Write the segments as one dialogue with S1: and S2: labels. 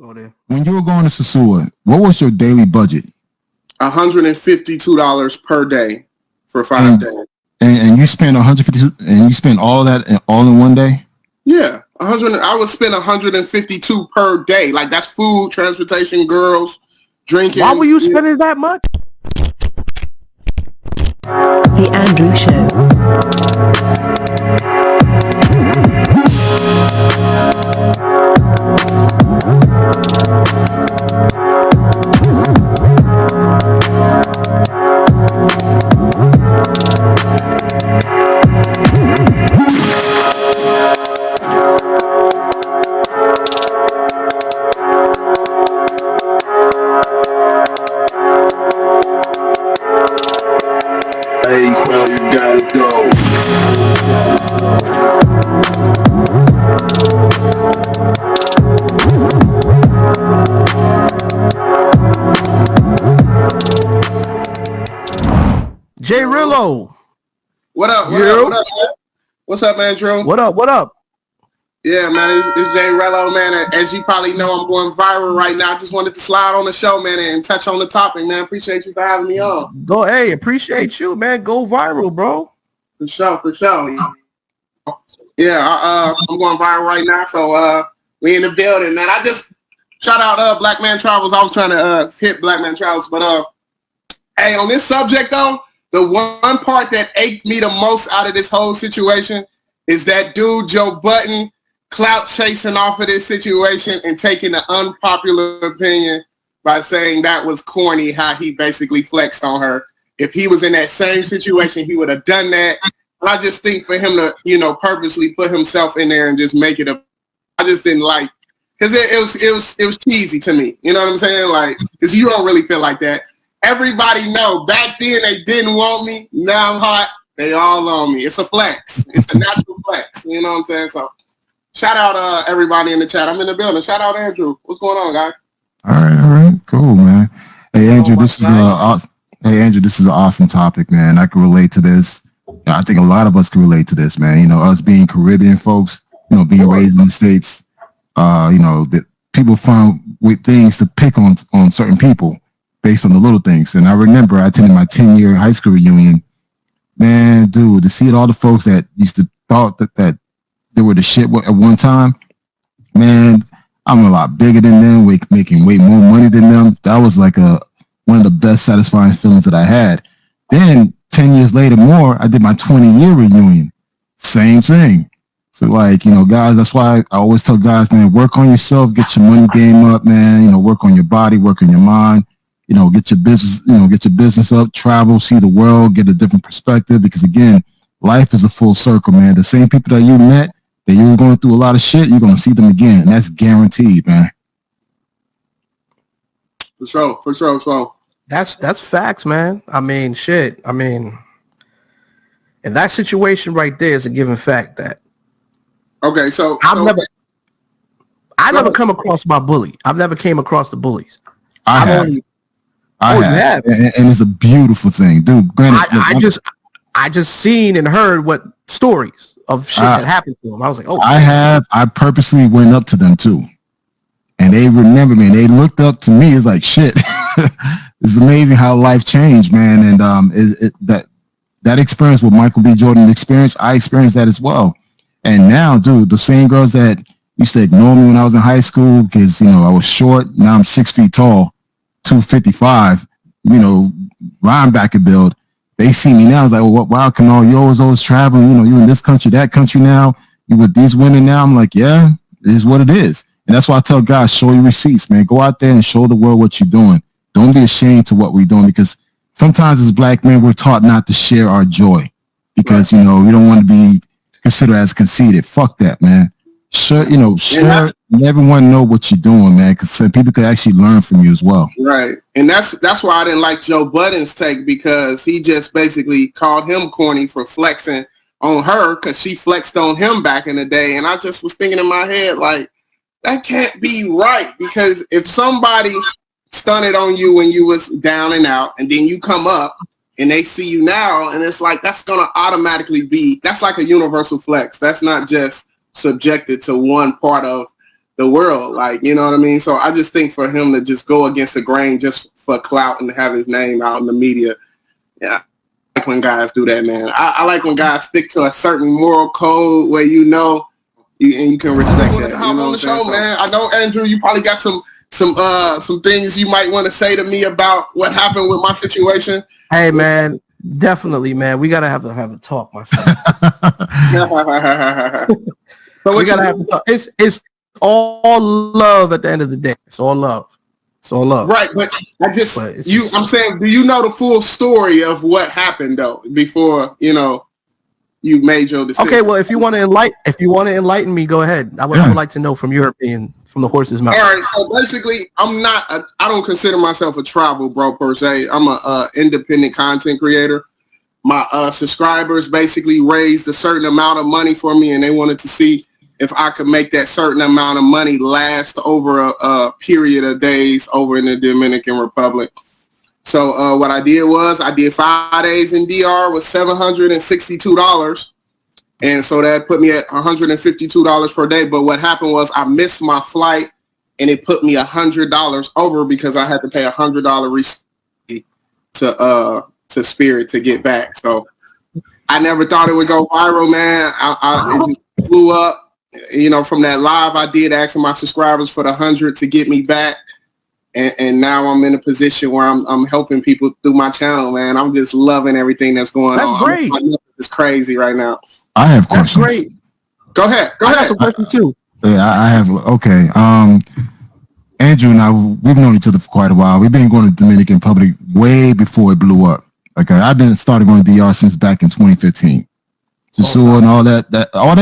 S1: Go there.
S2: When you were going to Sasua, what was your daily budget?
S3: $152 per day for 5 days.
S2: And you spent 150, and you spent all that all in one day?
S3: Yeah, 100. I would spend 152 per day. Like that's food, transportation, girls, drinking.
S1: Why were you spending that much?
S4: The Andrew
S1: Jrello.
S3: What up? What up? What up, man? What's up, man, Drew?
S1: What up? What up?
S3: Yeah, man, it's Jrello, man. As you probably know, I'm going viral right now. I just wanted to slide on the show, man, and touch on the topic, man. Appreciate you for having me on.
S1: Hey, appreciate you, man. Go viral, bro.
S3: For sure. Yeah, I'm going viral right now, so we in the building, man. I just shout out Black Man Travels. I was trying to hit Black Man Travels, but hey, on this subject though, the one part that ached me the most out of this whole situation is that dude Joe Budden clout chasing off of this situation and taking an unpopular opinion by saying that was corny, how he basically flexed on her. If he was in that same situation, he would have done that. And I just think for him to, purposely put himself in there and just make it a, I just didn't like, because it was cheesy to me. You know what I'm saying? Like, because you don't really feel like that. Everybody know back then they didn't want me. Now I'm hot. They all on me. It's a flex. It's a natural flex. You know what I'm saying? So shout out everybody in the chat. I'm in the building. Shout out Andrew. What's going on, guys?
S2: All right. Cool, man. Hey, Andrew, this is an awesome topic, man. I can relate to this. I think a lot of us can relate to this, man. Us being Caribbean folks, being raised in the States, that people find with things to pick on certain people based on the little things. And I remember I attended my 10-year high school reunion. Man, dude, to see all the folks that used to thought that they were the shit at one time, man, I'm a lot bigger than them, making way more money than them. That was like one of the best satisfying feelings that I had. Then 10 years later I did my 20-year reunion. Same thing. So guys, that's why I always tell guys, man, work on yourself, get your money game up, man, work on your body, work on your mind, get your business up, travel, see the world, get a different perspective, because again, life is a full circle, man. The same people that you met, that you were going through a lot of shit, you're going to see them again. And that's guaranteed, man.
S3: For sure.
S1: That's facts, man. I mean, shit. I mean, and that situation right there is a given fact that.
S3: Okay, so
S1: I never come across my bully. I've never came across the bullies.
S2: I have. And it's a beautiful thing, dude. Granted,
S1: I just seen and heard what stories of shit that happened to them. I was like, oh.
S2: I purposely went up to them too. And they remember me and they looked up to me. It's like, shit. It's amazing how life changed, man. And that experience with Michael B. Jordan experience, I experienced that as well. And now, dude, the same girls that used to ignore me when I was in high school because, I was short. Now I'm 6 feet tall, 255, linebacker build. They see me now. It's like, well, wow, can all you always traveling? You in this country, that country now. You with these women now. I'm like, yeah, it is what it is. And that's why I tell guys, show your receipts, man. Go out there and show the world what you're doing. Don't be ashamed to what we're doing, because sometimes as black men, we're taught not to share our joy because, we don't want to be considered as conceited. Fuck that, man. Share, let everyone know what you're doing, man, because people could actually learn from you as well.
S3: Right. And that's why I didn't like Joe Budden's take, because he just basically called him corny for flexing on her because she flexed on him back in the day. And I just was thinking in my head, like, that can't be right, because if somebody stunted on you when you was down and out and then you come up and they see you now, and it's like, that's going to automatically be, that's like a universal flex. That's not just subjected to one part of the world. Like, you know what I mean? So I just think for him to just go against the grain just for clout and have his name out in the media, yeah, I like when guys do that, man. I like when guys stick to a certain moral code where you know you can respect that. Hop on the show, man. I know, Andrew, you probably got some things you might want to say to me about what happened with my situation.
S1: Hey, man, definitely, man. We gotta have a talk, myself.
S3: So
S1: we gotta have a talk. It's all love at the end of the day. It's all love. It's all love.
S3: Right, but I'm saying, do you know the full story of what happened though before you made your decision?
S1: Okay, well, if you want to enlighten me, go ahead. I would like to know from your opinion, from the horse's mouth.
S3: All right, so basically, I don't consider myself a travel bro per se. I'm a independent content creator. My subscribers basically raised a certain amount of money for me, and they wanted to see if I could make that certain amount of money last over a period of days over in the Dominican Republic. So what I did was I did 5 days in DR with $762. And so that put me at $152 per day. But what happened was I missed my flight and it put me $100 over because I had to pay $100 receipt to Spirit to get back. So I never thought it would go viral, man. It just blew up. From that live I did asking my subscribers for the 100 to get me back. And now I'm in a position where I'm helping people through my channel, man. I'm just loving everything that's going on.
S1: That's great.
S3: It's crazy right now.
S2: I have questions.
S1: That's great.
S3: Go ahead.
S1: I have some questions too.
S2: Yeah, I have. Okay. Andrew and I, we've known each other for quite a while. We've been going to Dominican Republic way before it blew up. Okay, I've been started going to DR since back in 2015. Sasua and all that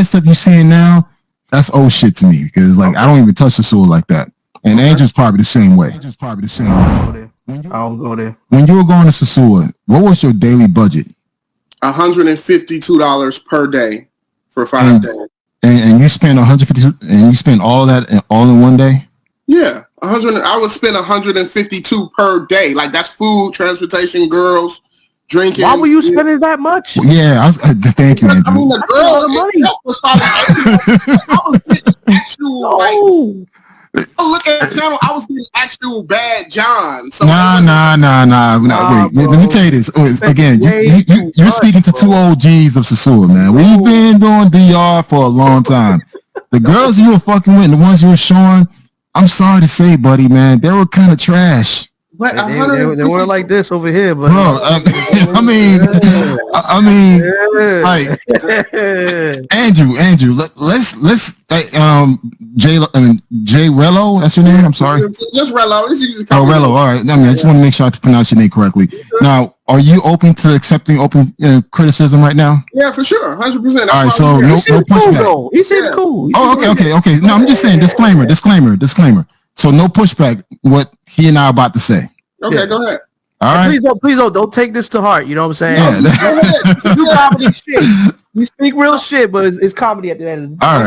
S2: stuff you're seeing now, that's old shit to me because I don't even touch Sasua like that. And Andrew's probably the same way. I
S1: don't go there.
S2: When you were going to Sasua, what was your daily budget?
S3: $152 per day for 5 days.
S2: And you spent 152, and you spent all that all in one day?
S3: Yeah, 100. I would spend 152 per day. Like that's food, transportation, girls, drinking.
S1: Why were you spending that much?
S2: Well, yeah, thank you, Andrew.
S3: I mean, the girl money. I was getting actual look at the channel. I was getting actual bad John. So
S2: nah. Wait, let me tell you this. Again, you're speaking to two OGs of Sasua, man. We've been doing DR for a long time. The girls you were fucking with, and the ones you were showing, I'm sorry to say, buddy, man, they were kind of trash.
S1: But they weren't like this over here, but
S2: bro, I mean, like Andrew, let's Jrello, that's your name. I'm sorry,
S3: just Rello.
S2: Rello. All right. I just want to make sure I pronounce your name correctly. Now, are you open to accepting open criticism right now?
S3: Yeah, for sure, 100%.
S2: All right, so no pushback.
S1: He said cool.
S2: Okay. No, I'm just saying disclaimer. So no pushback. What he and I are about to say.
S3: Okay, go ahead.
S2: All right.
S1: Please don't take this to heart. You know what I'm saying?
S2: Yeah.
S1: You comedy shit. You speak real shit, but it's comedy at the end of the day.
S2: All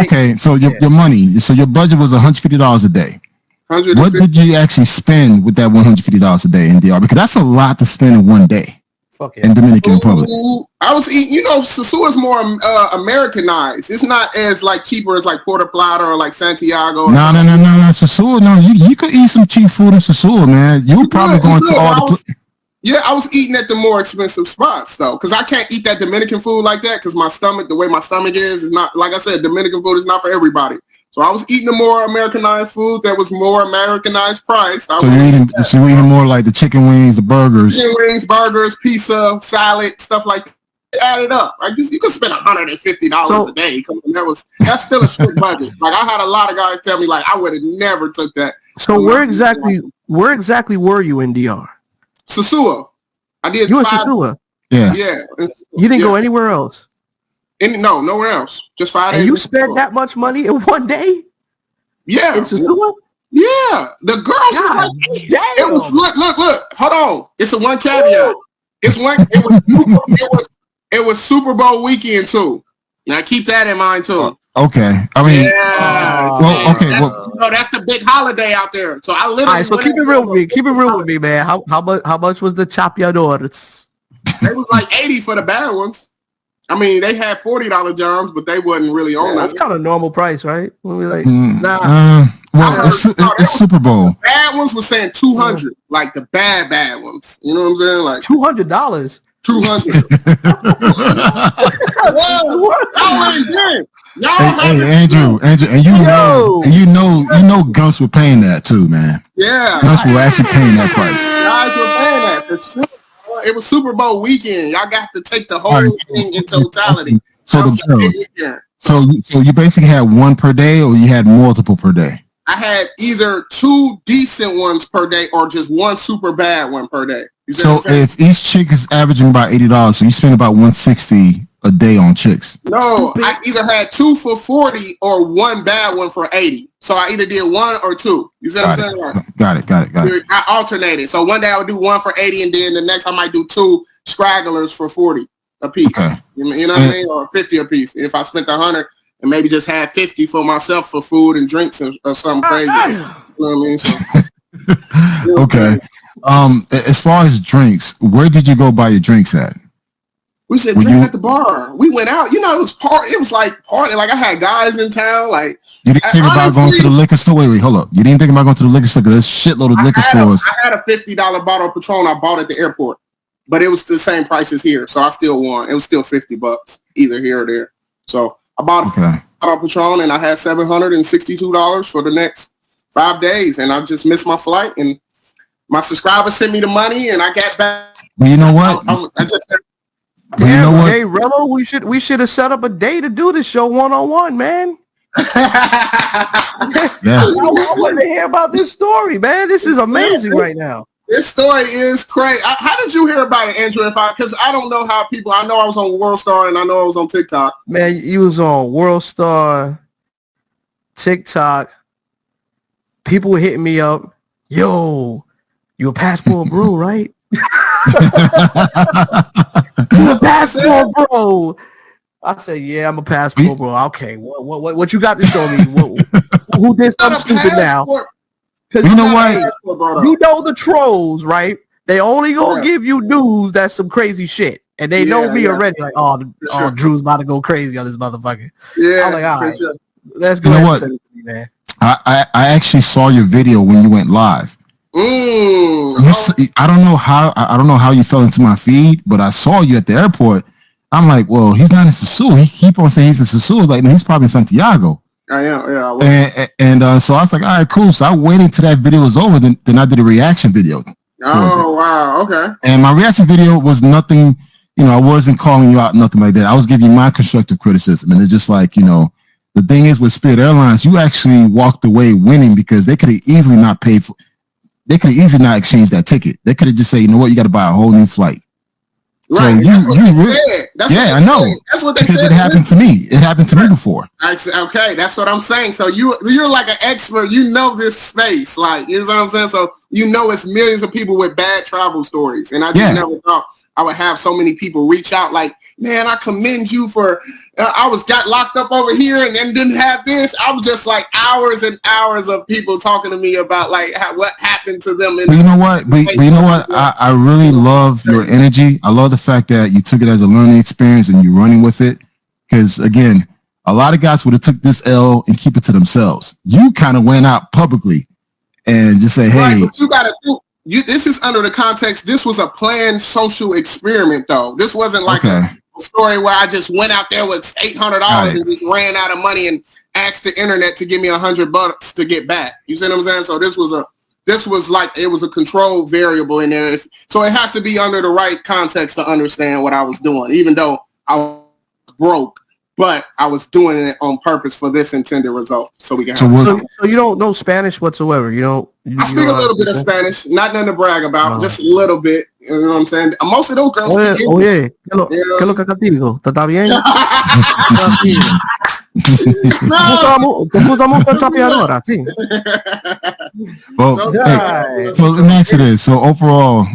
S2: right. So your money. So your budget was $150 a day. What did you actually spend with that $150 a day in DR? Because that's a lot to spend in one day. In Dominican Republic.
S3: I was eating, Sasua is more Americanized. It's not as cheaper as Puerto Plata or Santiago.
S2: No. Sasua, no, you could eat some cheap food in Sasua, man. You were probably going to all the.
S3: Yeah, I was eating at the more expensive spots though, because I can't eat that Dominican food like that because the way my stomach is not, like I said, Dominican food is not for everybody. So I was eating the more Americanized food that was more Americanized priced. So
S2: you're eating more like the chicken wings, the burgers.
S3: Chicken wings, burgers, pizza, salad, stuff like that. Add it up. You could spend $150 a day. That's still a strict budget. I had a lot of guys tell me I would have never took that.
S1: So where exactly were you in DR?
S3: Sasua. I did.
S1: You in Sasua?
S3: Yeah.
S1: You didn't go anywhere else?
S3: No, nowhere else. Just 5 days.
S1: And you spent that much money in one day?
S3: Yeah.
S1: In Sasua?
S3: Yeah. The girls was
S1: damn.
S3: It was look. Hold on. It's a one caveat. It was Super Bowl weekend too. Now keep that in mind too.
S2: Okay. I mean,
S3: Well, that's the big holiday out there. So I literally.
S1: All right, so keep it real with me. Keep it real with me, man. How much was the chapeadores?
S3: It was 80 for the bad ones. I mean, they had $40 Johns, but they wasn't really on that.
S1: That's kind of normal price, right? When we like,
S2: well, it's Super Bowl.
S3: Bad ones were saying 200, like the bad ones. You know what I'm saying? Like
S1: $200.
S3: 200.
S2: Hey, Andrew, and you know, Gumps were paying that too, man.
S3: Yeah,
S2: Gumps were actually paying that price.
S3: Guys were paying that. For sure. It was Super Bowl weekend. Y'all got to take the whole thing in totality.
S2: So you basically had one per day, or you had multiple per day?
S3: I had either 2 decent ones per day or just one super bad one per day.
S2: So if each chick is averaging about $80, so you spend about $160 a day on chicks.
S3: No, I either had 2 for 40 or one bad one for 80. So I either did 1 or 2. You see what I'm saying? Like,
S2: got it.
S3: I alternated. So one day I would do 1 for 80, and then the next I might do 2 stragglers for 40 a piece.
S2: Okay.
S3: You know what I mean? Or 50 a piece. If I spent 100 and maybe just had 50 for myself for food and drinks or something crazy. You know what I mean? So,
S2: okay. As far as drinks, where did you go buy your drinks at?
S3: We said drink at the bar. We went out. You know, it was party. It was like party. Like I had guys in town. Like
S2: you didn't think about going to the liquor store. Wait, hold up. You didn't think about going to the liquor store? There's shitload of liquor stores.
S3: I had a $50 bottle of Patron I bought at the airport, but it was the same price as here, so I still won. It was still $50 either here or there. So I bought a bottle of Patron, and I had $762 for the next 5 days, and I just missed my flight. And my subscribers sent me the money, and I got back.
S2: Well, you know what?
S1: You know what? Hey, Remo, we should have set up a day to do this show one-on-one, man. I want to hear about this story, man. This is amazing right now.
S3: This story is crazy. How did you hear about it, Andrew? Because I don't know how people. I know I was on World Star and I know I was on TikTok.
S1: Man, you was on World Star, TikTok. People were hitting me up. Yo, you a Passport Bro, right? You a Passport Bro. I said, yeah, I'm a Passport Bro. Okay, what you got to show me? Who did something stupid now?
S2: You know what?
S1: You know the trolls, right? They only gonna give you news that's some crazy shit. And they know me already. Like, Drew's about to go crazy on this motherfucker. Yeah. I'm like, all right, let's go.
S2: You know
S1: what?
S2: Send it to me, man. I actually saw your video when you went live. I don't know how you fell into my feed, but I saw you at the airport. I'm like, well, he's not in Sassuolo. He keep on saying he's in Sassuolo. I was like, no, he's probably in Santiago.
S3: I am, yeah.
S2: So I was like, all right, cool. So I waited until that video was over. Then I did a reaction video.
S3: Oh, wow. Okay.
S2: And my reaction video was nothing, I wasn't calling you out, nothing like that. I was giving you my constructive criticism. And it's just like, the thing is with Spirit Airlines, you actually walked away winning because they could have easily not paid for, they could have easily not exchanged that ticket. They could have just said, you know what, you got to buy a whole new flight.
S3: Right.
S2: So
S3: that's what they said.
S2: I know.
S3: That's what they
S2: because
S3: said.
S2: It happened to me. It happened to me before.
S3: Okay, that's what I'm saying. So you're like an expert. You know this space. Like, you know what I'm saying? So it's millions of people with bad travel stories. And I just never thought I would have so many people reach out like, man, I commend you for, I got locked up over here and then didn't have this. I was just like hours and hours of people talking to me about like what happened to them.
S2: But you know what? I really love your energy. I love the fact that you took it as a learning experience and you're running with it. Because again, a lot of guys would have took this L and keep it to themselves. You kind of went out publicly and just say, hey.
S3: Right, but you got to do. This is under the context. This was a planned social experiment, though. This wasn't like a story where I just went out there with $800 and just ran out of money and asked the internet to give me $100 to get back. You see what I'm saying? So this was a control variable in there. So it has to be under the right context to understand what I was doing, even though I was broke. But I was doing it on purpose for this intended result. So we can.
S1: So you don't know Spanish whatsoever.
S3: I speak a little bit of Spanish, not nothing to brag about, just a little bit. You know what I'm saying? Most of those girls.
S1: ¿Qué es lo que acá te digo? ¿Está bien?
S2: Well, so let me ask you this. So overall,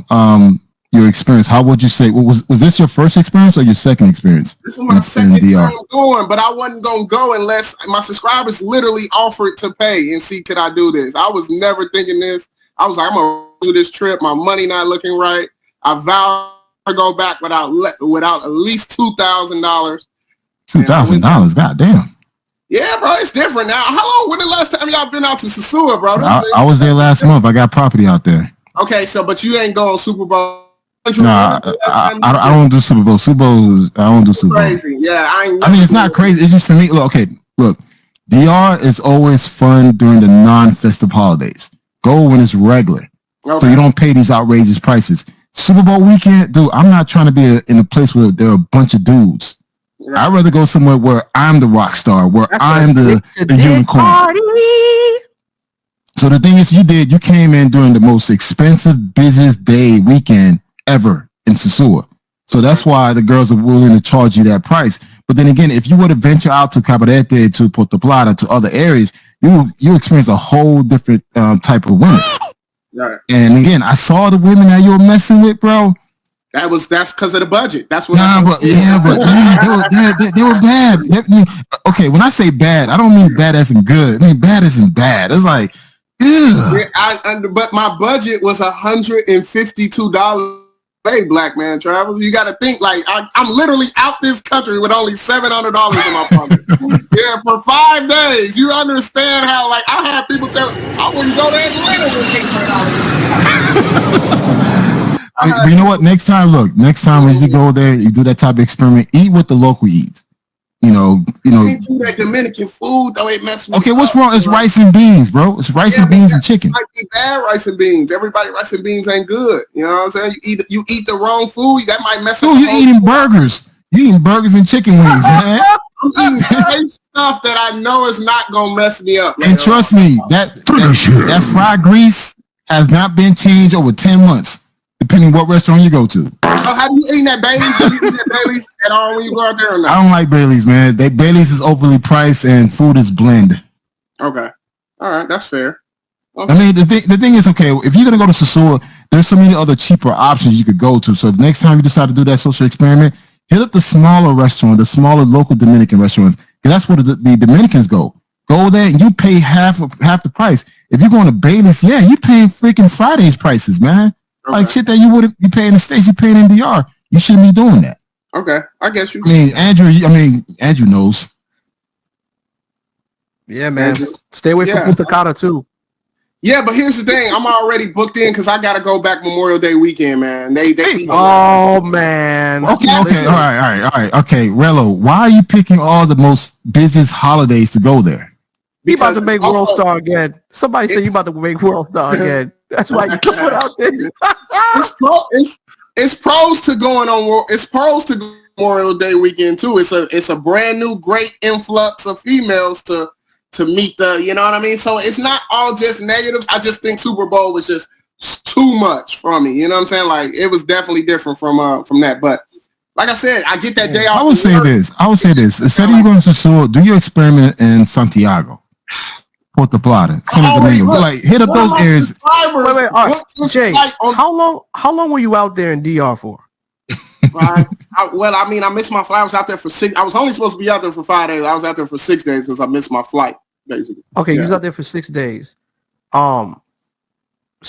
S2: your experience, how would you say, was this your first experience or your second experience?
S3: This is my second time going, but I wasn't going to go unless my subscribers literally offered to pay and see, could I do this? I was never thinking this. I was like, I'm going to do this trip. My money not looking right. I vowed go back without at least $2,000.
S2: $2,000, goddamn.
S3: Yeah, bro, it's different now. How long? When the last time y'all been out to Sasua, bro?
S2: I was there last month. I got property out there.
S3: Okay, so but you ain't going Super Bowl.
S2: Nah, I don't do Super Bowl. Super Bowl, I don't do Super Bowl.
S3: Crazy, yeah. I
S2: mean, it's not crazy. It's just for me. Look, DR is always fun during the non-festive holidays. Go when it's regular, so you don't pay these outrageous prices. Super Bowl weekend, dude. I'm not trying to be in a place where there are a bunch of dudes. Right. I'd rather go somewhere where I'm the rock star, where I'm the unicorn. Party. So the thing is, you came in during the most expensive, busiest weekend ever in Sasua. So that's why the girls are willing to charge you that price. But then again, if you were to venture out to Cabarete, to Puerto Plata, to other areas, you experience a whole different type of women. Right. And again, I saw the women that you were messing with, bro.
S3: That's because of the budget. That's what.
S2: But they were bad. Okay, when I say bad, I don't mean bad as in good. I mean bad as in bad. It's like,
S3: yeah, but my budget was $152. Hey, Black Man Travel. You got to think like I'm literally out this country with only $700 in my pocket. Yeah, for 5 days. You understand how like I had people tell me I wouldn't go to Atlanta with $600.
S2: You know what? Next time when you go there, you do that type of experiment. Eat what the local eats. You know.
S3: Can't do that Dominican food though. It messes me.
S2: Okay, what's wrong? It's rice and beans, bro. It's rice and beans and chicken.
S3: Might be bad rice and beans. Everybody rice and beans ain't good. You know what I'm saying? You eat the wrong food. That might mess up.
S2: You're eating burgers. You eating burgers and chicken wings, man.
S3: I'm eating safe stuff that I know is not gonna mess me up.
S2: And trust me, that fried grease has not been changed over 10 months. Depending what restaurant you go to.
S3: Have you eaten that Bailey's? Have you eaten that Bailey's at all when you go out there or not?
S2: I don't like Bailey's, man. Bailey's is overly priced and food is blend.
S3: Okay. All right. That's fair. Okay.
S2: I mean, the thing is, okay, if you're going to go to Sasua, there's so many other cheaper options you could go to. So if next time you decide to do that social experiment, hit up the smaller restaurant, the smaller local Dominican restaurants. Because that's where the Dominicans go. Go there and you pay half the price. If you're going to Bailey's, yeah, you paying freaking Friday's prices, man. Okay. Like shit that you wouldn't be paying in the States, you paying in DR. You shouldn't be doing that.
S3: Okay, I guess you.
S2: I mean, Andrew knows.
S1: Yeah, man. Stay away from Punta Cana too.
S3: Yeah, but here's the thing. I'm already booked in because I gotta go back Memorial Day weekend, man.
S1: Oh man.
S2: Okay. All right. Okay, Jrello, why are you picking all the most busiest holidays to go there?
S1: You about to make World Star again. Somebody said you about to make World Star again. That's why you put out there.
S3: It's pros to going on. It's pros to Memorial Day weekend too. It's a brand new great influx of females to meet the. You know what I mean? So it's not all just negatives. I just think Super Bowl was just too much for me. You know what I'm saying? Like it was definitely different from that. But like I said, I get that day off.
S2: I would say this. Instead of you going to Sasua, do your experiment in Santiago. Puerto Plata, like hit up those areas.
S1: Wait, all right. Jay, how long were you out there in DR for?
S3: I missed my flight. I was out there for 6. I was only supposed to be out there for 5 days. I was out there for 6 days because I missed my flight, basically.
S1: Okay, you was out there for 6 days. So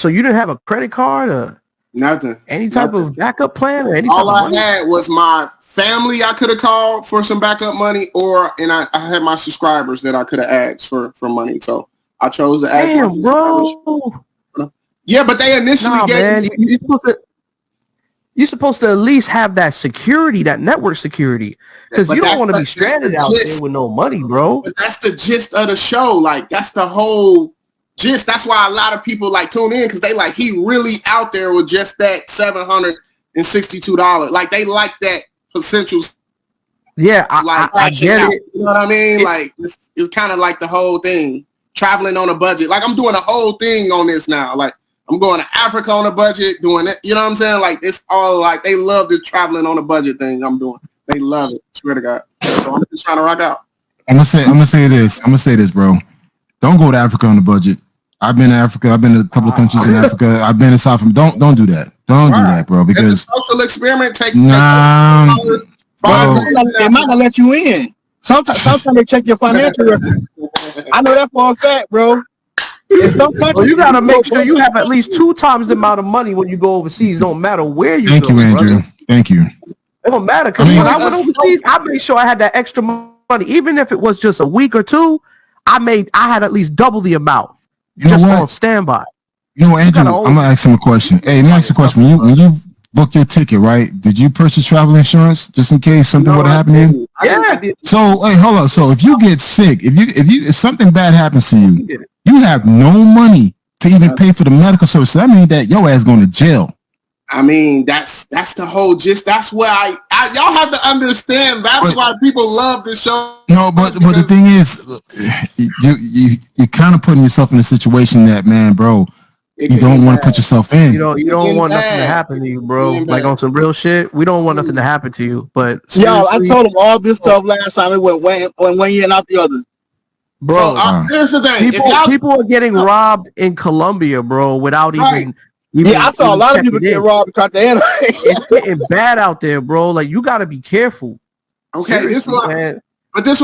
S1: you didn't have a credit card or
S3: nothing?
S1: Any type of backup plan or anything?
S3: All I had was my family I could have called for some backup money, and I had my subscribers that I could have asked for money. So I chose to ask.
S1: Damn, bro.
S3: Yeah, but they initially gave me.
S1: You're supposed to at least have that security, that network security, because you don't want to be stranded out there with no money, bro.
S3: But that's the gist of the show. Like that's the whole gist. That's why a lot of people like tune in because they like he really out there with just that $762. Like they like that. Potential.
S1: Yeah, I get it.
S3: You know what I mean? Like it's kind of like the whole thing, traveling on a budget. Like I'm doing a whole thing on this now. Like I'm going to Africa on a budget, doing it. You know what I'm saying? Like it's all like they love this traveling on a budget thing I'm doing. They love it. Swear to God. So I'm just trying to rock out.
S2: I'm gonna say this, bro. Don't go to Africa on a budget. I've been to Africa. I've been to a couple of countries in Africa. I've been to South Africa. Don't do that. Don't do that, bro. Because
S3: it's a social experiment. Take
S5: they might not let you in. Sometimes they check your financial record. I know that for a fact, bro. In some countries,
S1: you gotta make sure you have at least 2 times the amount of money when you go overseas. Don't matter where you
S2: go. Thank you, Andrew.
S1: Brother.
S2: Thank you.
S1: It don't matter because when I went overseas, I made sure I had that extra money, even if it was just a week or two. I had at least double the amount just on standby.
S2: You know what, Andrew? I'm gonna ask him a question. Hey, let me ask you a question. When you book your ticket, right? Did you purchase travel insurance just in case something would happen to you?
S1: Yeah.
S2: So, hey, hold on. So, if you get sick, if something bad happens to you, you have no money to even pay for the medical service. That means that your ass going to jail.
S3: I mean, that's the whole gist. That's why y'all have to understand. That's why people love this show.
S2: No, but the thing is, you're kind of putting yourself in a situation that, man, bro, you don't want to put yourself in.
S1: You don't want nothing to happen to you, bro. Like on some real shit, we don't want nothing to happen to you. But
S5: yo, I told him all this stuff last time. It went one year and out the other.
S1: Bro,
S3: so, here's the thing.
S1: People are getting robbed in Colombia, bro, without even
S5: I saw a lot of people get robbed across the end.
S1: It's getting bad out there, bro. Like, you got to be careful.
S3: Okay, this is what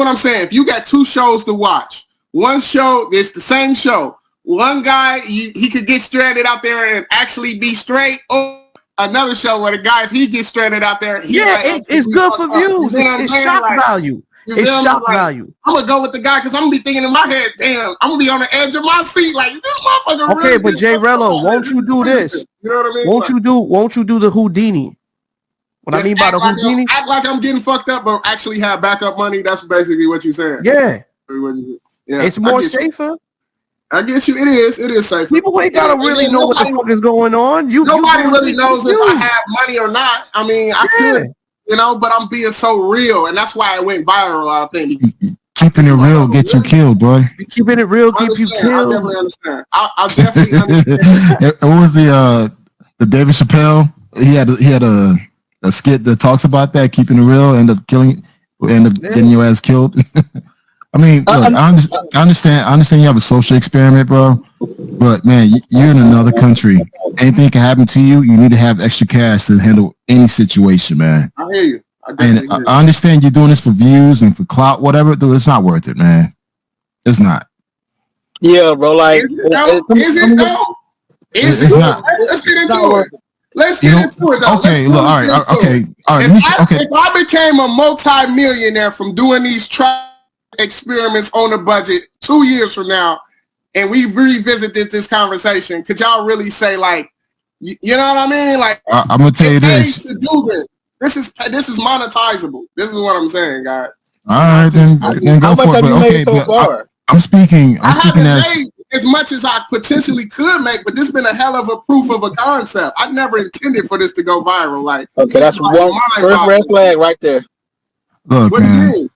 S3: I'm saying. If you got two shows to watch, one show, it's the same show. One guy, he could get stranded out there and actually be straight. Or another show where the guy, if he gets stranded out there,
S1: it's good for views. It's shock value. It's shock value.
S3: I'm gonna go with the guy because I'm gonna be thinking in my head, damn, I'm gonna be on the edge of my seat like this motherfucker.
S1: Okay, really but Jrello, won't you do this?
S3: You know what I mean?
S1: Won't you do the Houdini? What I mean by the Houdini?
S3: Act like I'm getting fucked up, but actually have backup money. That's basically what you're saying.
S1: Yeah. It's more safer.
S3: I get you. It is safer.
S1: People ain't gotta really know what the fuck is going on.
S3: Nobody really knows if I have money or not. I mean, I could. But I'm being so real, and that's why it went viral, I think.
S2: Keeping it real gets you killed, boy.
S1: Keeping it real keep you killed.
S3: I definitely understand. I definitely understand.
S2: It was the David Chappelle. He had a skit that talks about that, keeping it real, end up getting your ass killed. I mean, look, I understand you have a social experiment, bro. But man, you're in another country. Anything can happen to you. You need to have extra cash to handle any situation, man.
S3: I hear you.
S2: I understand you're doing this for views and for clout, whatever. Dude, it's not worth it, man. It's not.
S5: Yeah, bro. Like,
S3: is it though? It's not. Let's get into it. Let's get into it, though.
S2: Okay, look, all right.
S3: If I became a multi-millionaire from doing these experiments on a budget 2 years from now, and we revisited this conversation, could y'all really say, like, you know what I mean? Like,
S2: I'm gonna tell you this.
S3: To do this is monetizable. This is what I'm saying, guys.
S2: All right, then go for it. But okay, but I'm speaking
S3: as much as I potentially could make, but this has been a hell of a proof of a concept. I never intended for this to go viral. Like,
S5: okay, that's one first red flag right there.
S2: Look,
S3: what
S2: man,
S3: you mean?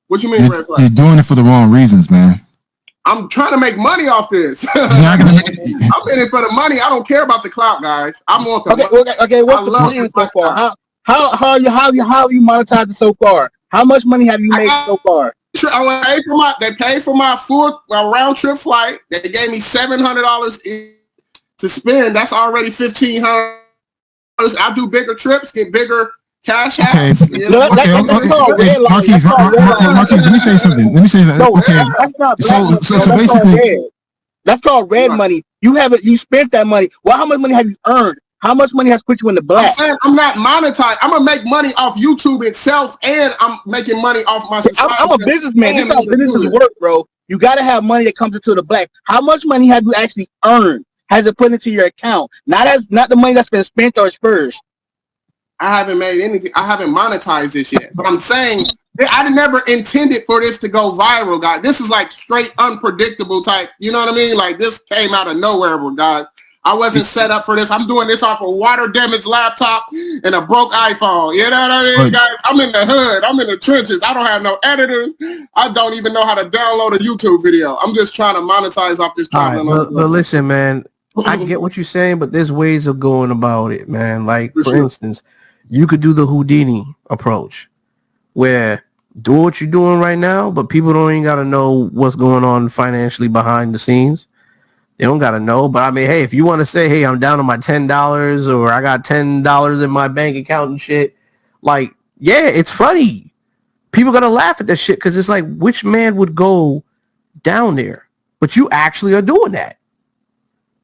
S3: What you mean, red flag?
S2: You're doing it for the wrong reasons, man.
S3: I'm trying to make money off this. I'm in it for the money. I don't care about the clout, guys. I'm on.
S5: Okay. What's the plan so far? How you monetized it so far? How much money have you made so far?
S3: They paid for my full round trip flight. They gave me $700 to spend. That's already $1,500. I do bigger trips, get bigger cash apps.
S2: Okay. Marquise, let me say something.
S5: No,
S2: okay.
S5: That's not
S2: so basically,
S5: that's called red money. You spent that money. Well, how much money have you earned? How much money has put you in the black?
S3: I'm saying I'm not monetized. I'm gonna make money off YouTube itself, and I'm making money off my subscribers.
S5: I'm a businessman. This is how businesses work, bro. You gotta have money that comes into the black. How much money have you actually earned? Has it put into your account? Not the money that's been spent or spurged.
S3: I haven't made anything. I haven't monetized this yet. But I'm saying I never intended for this to go viral, guys. This is like straight unpredictable type. You know what I mean? Like this came out of nowhere, guys. I wasn't set up for this. I'm doing this off a water damaged laptop and a broke iPhone. You know what I mean, guys? I'm in the hood. I'm in the trenches. I don't have no editors. I don't even know how to download a YouTube video. I'm just trying to monetize off this channel.
S1: Right, but listen, man, I get what you're saying, but there's ways of going about it, man. Like, for instance, you could do the Houdini approach where do what you're doing right now, but people don't even got to know what's going on financially behind the scenes. They don't got to know. But I mean, hey, if you want to say, hey, I'm down to my $10 or I got $10 in my bank account and shit, like, yeah, it's funny. People going to laugh at that shit because it's like, which man would go down there? But you actually are doing that.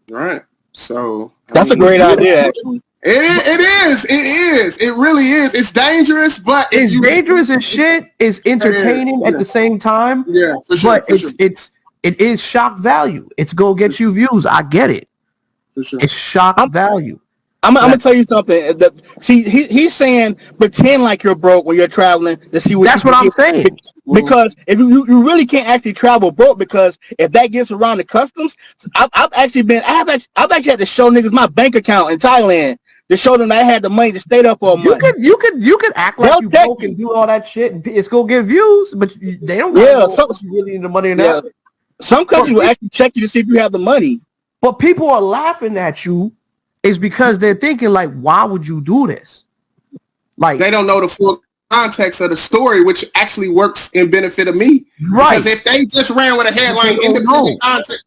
S3: Right. So
S5: that's a great idea, actually.
S3: It is. It really is. It's dangerous, but
S1: it's dangerous as shit. It's entertaining at the same time.
S3: Yeah, for sure.
S1: But it is shock value. It's go get you views. I get it. For sure. It's shock value.
S5: I'm gonna tell you something. See, he's saying pretend like you're broke when you're traveling to see what.
S1: That's what I'm saying.
S5: Because if you really can't actually travel broke, because if that gets around the customs, I've actually had to show niggas my bank account in Thailand to show them that I had the money to stay there for a month.
S1: You could act like you broke and do all that shit. And it's gonna get views, but they don't. You really need the money or not.
S5: Some countries will actually check you to see if you have the money.
S1: But people are laughing at you. Is because they're thinking like, why would you do this? Like
S3: they don't know the full context of the story, which actually works in benefit of me.
S1: Right.
S3: Because if they just ran with a headline independent content,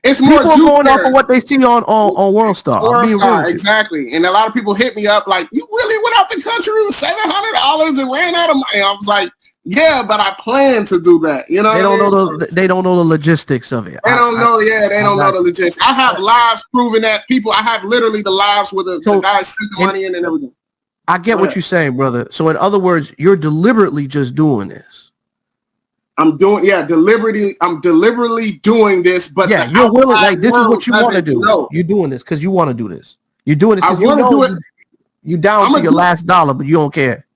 S3: it's more
S1: people going off of what they see on World Star.
S3: Exactly. And a lot of people hit me up like, you really went out the country with $700 and ran out of money. I was like, yeah, but I plan to do that. You know,
S1: they don't know the logistics of it.
S3: They don't know the logistics. I have lives proving that people. I have literally the lives where the guys send the money in and everything.
S1: I get what you're saying, brother. So in other words, you're deliberately just doing this.
S3: I'm deliberately doing this, but
S1: you're willing. Like this is what you want to do. No. You're doing this because you want to do this. You're doing this because you know you down to your last dollar, but you don't care.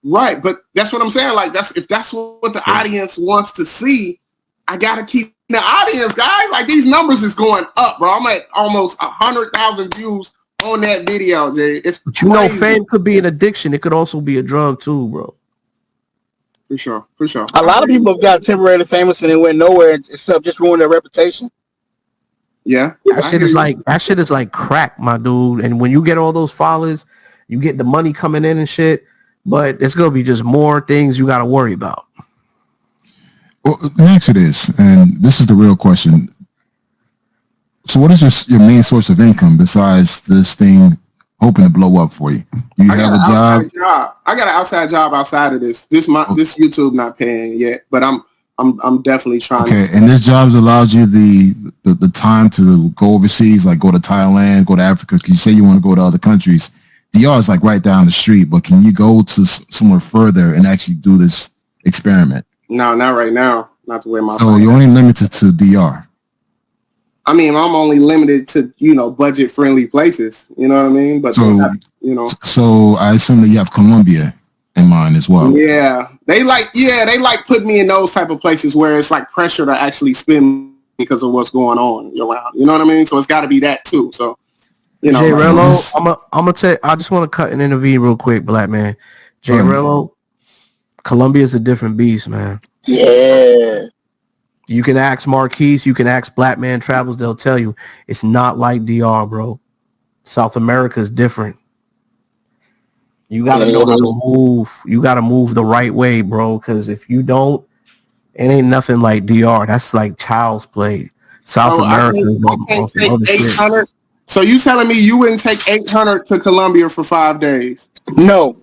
S3: Right, but that's what I'm saying. Like if that's what the audience wants to see, I gotta keep the audience, guys. Like these numbers is going up, bro. I'm at almost 100,000 views on that video, Jay. It's crazy.
S1: You know, fame could be an addiction. It could also be a drug too, bro.
S3: For sure.
S5: A lot of people have got temporarily famous and they went nowhere except just ruin their reputation.
S3: Yeah,
S1: that shit is like crack, my dude. And when you get all those followers, you get the money coming in and shit. But it's gonna be just more things you gotta worry about.
S2: Well, let me ask you this, and this is the real question. So, what is your main source of income besides this thing hoping to blow up for you? Do you have a job?
S3: I got an outside job outside of this. This YouTube not paying yet, but I'm definitely trying.
S2: Okay, and this job allows you the time to go overseas, like go to Thailand, go to Africa. Because you say you want to go to other countries. DR is like right down the street, but can you go to somewhere further and actually do this experiment?
S3: No, not right now. Not the way my.
S2: So you're only limited to DR.
S3: I mean, I'm only limited to budget friendly places. You know what I mean? But
S2: So I assume that you have Colombia in mind as well.
S3: Yeah, they like put me in those type of places where it's like pressure to actually spend because of what's going on around. You know what I mean? So it's got to be that too. So.
S1: Jrello, I'm gonna tell. I just want to cut and intervene real quick, black man. Jrello, Colombia is a different beast, man.
S5: Yeah.
S1: You can ask Marquise, you can ask Black Man Travels. They'll tell you it's not like DR, bro. South America is different. You gotta know how to move. You gotta move the right way, bro. Because if you don't, it ain't nothing like DR. That's like child's play. South America.
S3: So you telling me you wouldn't take 800 to Colombia for 5 days?
S5: No.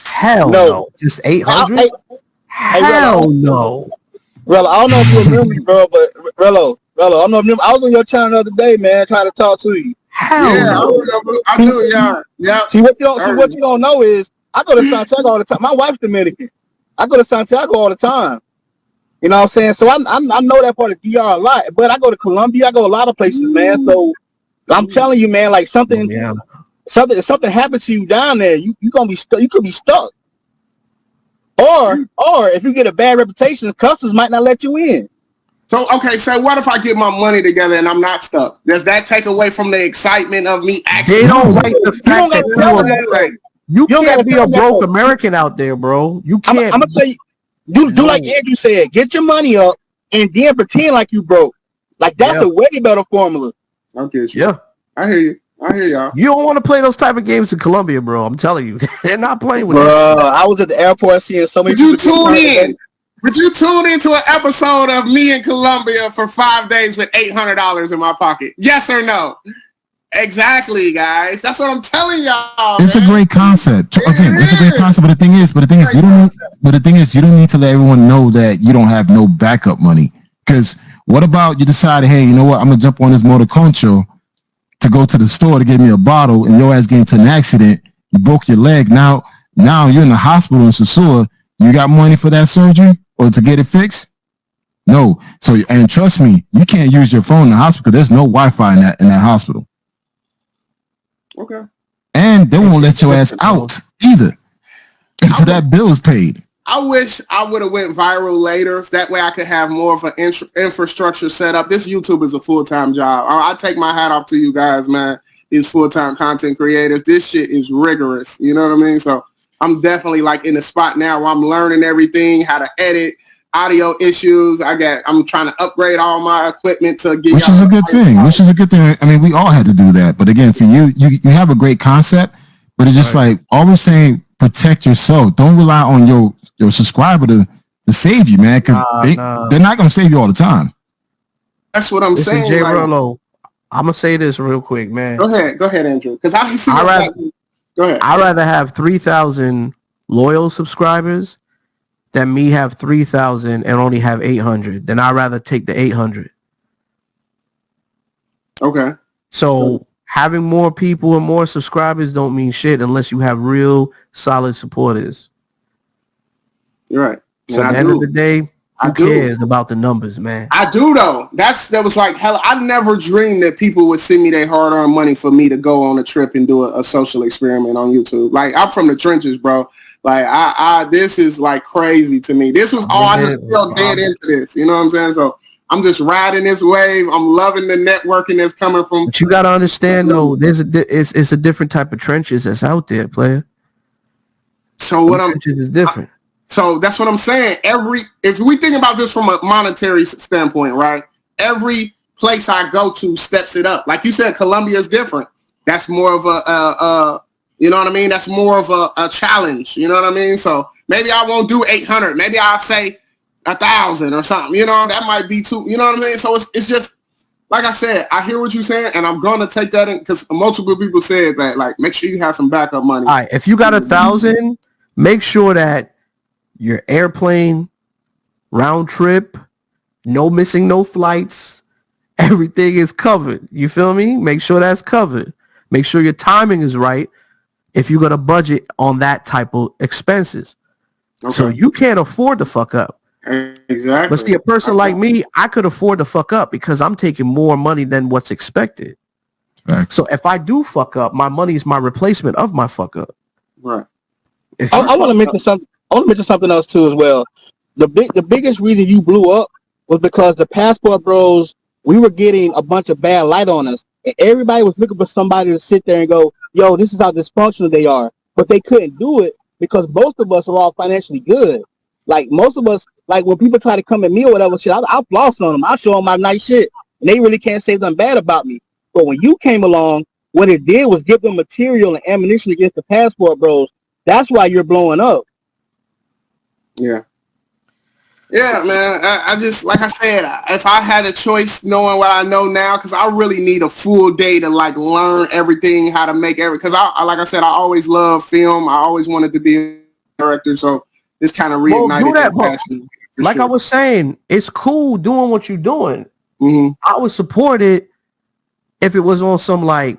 S1: Hell no. Just 800? Hell no.
S5: Rello, I don't know if you remember me, bro, but Rello, I don't know if you remember. I was on your channel the other day, man, trying to talk to you.
S1: Hell no.
S3: I do, yeah.
S5: See what you don't know is I go to Santiago all the time. My wife's Dominican. I go to Santiago all the time. You know what I'm saying? So I know that part of DR a lot, but I go to Colombia. I go a lot of places, man. So I'm telling you, man, like something happens to you down there, you gonna be stuck. You could be stuck. Or if you get a bad reputation, customs might not let you in.
S3: So what if I get my money together and I'm not stuck? Does that take away from the excitement of me actually?
S1: They don't like the fact that you can't be a broke American out there, bro. You can't.
S5: I'm gonna tell you, do like Andrew said, get your money up and then pretend like you broke. Like that's a way better formula.
S3: Okay, yeah, I hear you. I hear y'all.
S1: You don't want to play those type of games in Colombia, bro. I'm telling you, they're not playing with
S5: you. I was at the airport seeing so many.
S3: Would you tune in? Would you tune into an episode of me in Colombia for 5 days with $800 in my pocket? Yes or no? Exactly, guys. That's what I'm telling y'all.
S2: It's a great concept. Okay, it's a great concept. But the thing is, you don't need to let everyone know that you don't have no backup money. Because what about you decided, hey, you know what? I'm gonna jump on this motor concho. to go to the store to get me a bottle, and your ass get into an accident, you broke your leg. Now you're in the hospital in Sasua. You got money for that surgery or to get it fixed? No. So, and trust me, you can't use your phone in the hospital because there's no Wi-Fi in that hospital.
S3: Okay.
S2: And they won't let your ass out either until that bill is paid.
S3: I wish I would have went viral later. So that way I could have more of an infrastructure set up. This YouTube is a full-time job. I take my hat off to you guys, man. These full-time content creators. This shit is rigorous. You know what I mean? So I'm definitely like in the spot now where I'm learning everything, how to edit, audio issues. I'm trying to upgrade all my equipment to get.
S2: Which is a good thing. Which is a good thing. I mean, we all had to do that. But again, for you have a great concept, but it's just like always saying, protect yourself. Don't rely on your subscriber to save you, man, because they're not going to save you all the time.
S3: That's what I'm saying.
S1: Jrello, I'm going to say this real quick, man.
S3: Go ahead, Andrew. Because go ahead.
S1: I'd rather have 3,000 loyal subscribers than me have 3,000 and only have 800. Then I'd rather take the 800.
S3: Okay.
S1: So having more people and more subscribers don't mean shit unless you have real solid supporters.
S3: You're right.
S1: So at the end of the day, who cares about the numbers, man?
S3: I do though. That was like hell. I never dreamed that people would send me their hard-earned money for me to go on a trip and do a social experiment on YouTube. Like I'm from the trenches, bro. Like I this is like crazy to me. This was all I just feel dead into this. You know what I'm saying? So I'm just riding this wave. I'm loving the networking that's coming from.
S1: But you gotta understand though, it's a different type of trenches that's out there, player.
S3: So
S1: trenches is different.
S3: So that's what I'm saying. If we think about this from a monetary standpoint, right? Every place I go to steps it up. Like you said, Colombia is different. That's more of a you know what I mean? That's more of a challenge. You know what I mean? So maybe I won't do 800. Maybe I'll say 1,000 or something. You know, that might be too. You know what I mean? So it's just like I said. I hear what you're saying, and I'm gonna take that in because multiple people said that. Like, make sure you have some backup money.
S1: All right, if you got 1,000, make sure that your airplane round trip, no missing, no flights, everything is covered. You feel me? Make sure that's covered. Make sure your timing is right if you're going to budget on that type of expenses. Okay. So you can't afford to fuck up.
S3: Exactly.
S1: But see, a person like me, I could afford to fuck up because I'm taking more money than what's expected. Right. So if I do fuck up, my money is my replacement of my fuck up.
S3: Right.
S5: I want to mention something. I want to mention something else too as well. The biggest reason you blew up was because the Passport Bros, we were getting a bunch of bad light on us. And everybody was looking for somebody to sit there and go, yo, this is how dysfunctional they are. But they couldn't do it because most of us are all financially good. Like most of us, like when people try to come at me or whatever shit, I'll floss on them. I'll show them my nice shit. And they really can't say something bad about me. But when you came along, what it did was give them material and ammunition against the Passport Bros. That's why you're blowing up.
S3: Yeah. Yeah, man. I just, like I said, if I had a choice knowing what I know now, because I really need a full day to like learn everything, how to make everything. Because like I said, I always love film. I always wanted to be a director. So this kind of reignited that passion.
S1: Like I was saying, it's cool doing what you're doing. Mm-hmm. I would support it if it was on some like,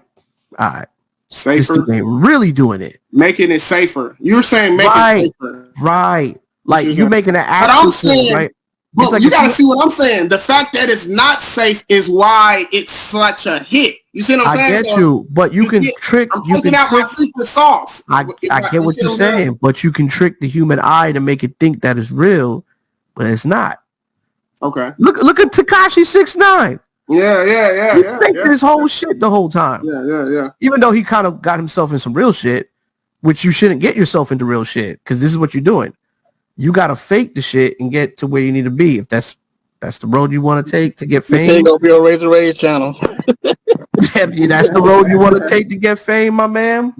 S1: all right,
S3: safer,
S1: really doing it,
S3: making it safer. You're saying make it safer,
S1: right? Like you're making an
S3: act. But I'm saying, right? Well, like you got to see what I'm saying. The fact that it's not safe is why it's such a hit. You see what I'm saying?
S1: I get you, but you can trick.
S3: I'm taking out my secret sauce.
S1: I get what you're saying, but you can trick the human eye to make it think that it's real, but it's not.
S3: Okay.
S1: Look at Tekashi 6ix9ine.
S3: Yeah.
S1: He faked this whole shit the whole time.
S3: Yeah.
S1: Even though he kind of got himself in some real shit, which you shouldn't get yourself into real shit because this is what you're doing. You gotta fake the shit and get to where you need to be. If that's the road you want to take to get fame.
S5: This ain't gonna be a Razor Rage channel.
S1: If that's the road you want to take to get fame, my man.